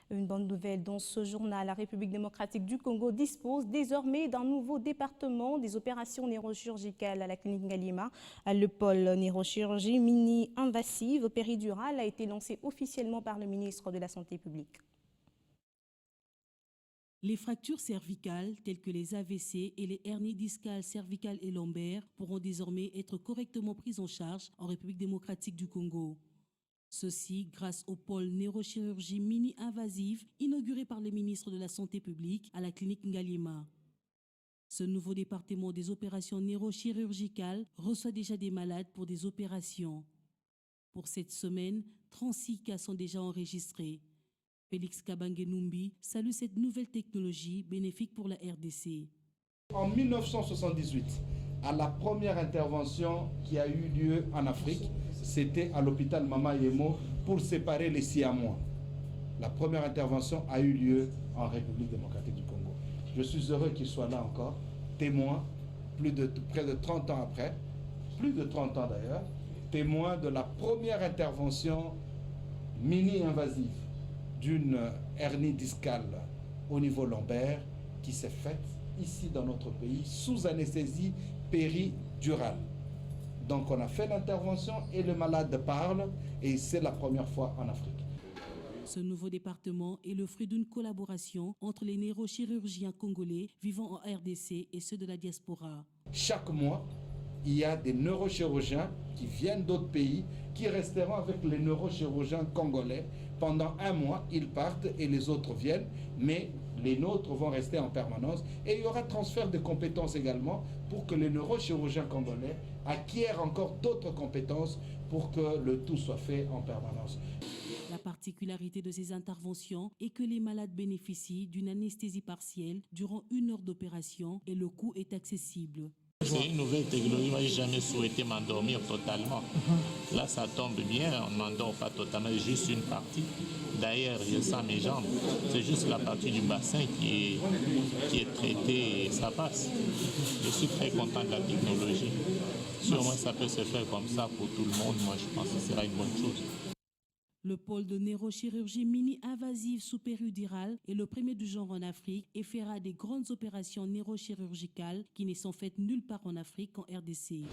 Une bonne nouvelle dans ce journal, la République démocratique du Congo dispose désormais d'un nouveau département des opérations neurochirurgicales à la clinique Ngaliema. Le pôle neurochirurgie mini-invasive péridurale a été lancé officiellement par le ministre de la Santé publique. Les fractures cervicales, telles que les AVC et les hernies discales, cervicales et lombaires, pourront désormais être correctement prises en charge en République démocratique du Congo. Ceci grâce au pôle neurochirurgie mini-invasive inauguré par le ministre de la Santé publique à la clinique Ngaliema. Ce nouveau département des opérations neurochirurgicales reçoit déjà des malades pour des opérations. Pour cette semaine, 36 cas sont déjà enregistrés. Félix Kabange-Numbi salue cette nouvelle technologie bénéfique pour la RDC. En 1978, à la première intervention qui a eu lieu en Afrique, c'était à l'hôpital Mama Yemo pour séparer les Siamois. La première intervention a eu lieu en République démocratique du Congo. Je suis heureux qu'il soit là encore, témoin, près de 30 ans après, plus de 30 ans d'ailleurs, témoin de la première intervention mini-invasive d'une hernie discale au niveau lombaire qui s'est faite ici dans notre pays sous anesthésie péridurale. Donc on a fait l'intervention et le malade parle et c'est la première fois en Afrique. Ce nouveau département est le fruit d'une collaboration entre les neurochirurgiens congolais vivant en RDC et ceux de la diaspora. Chaque mois, il y a des neurochirurgiens qui viennent d'autres pays qui resteront avec les neurochirurgiens congolais. Pendant un mois, ils partent et les autres viennent, mais les nôtres vont rester en permanence. Et il y aura transfert de compétences également pour que les neurochirurgiens congolais acquièrent encore d'autres compétences pour que le tout soit fait en permanence. La particularité de ces interventions est que les malades bénéficient d'une anesthésie partielle durant 1 heure d'opération et le coût est accessible. C'est une nouvelle technologie, moi j'ai jamais souhaité m'endormir totalement. Là ça tombe bien, on ne m'endort pas totalement, juste une partie. D'ailleurs, je sens mes jambes, c'est juste la partie du bassin qui est traitée et ça passe. Je suis très content de la technologie. Sûrement ça peut se faire comme ça pour tout le monde, moi je pense que ce sera une bonne chose. Le pôle de neurochirurgie mini-invasive sous-péridurale est le premier du genre en Afrique et fera des grandes opérations neurochirurgicales qui ne sont faites nulle part en Afrique qu'en RDC.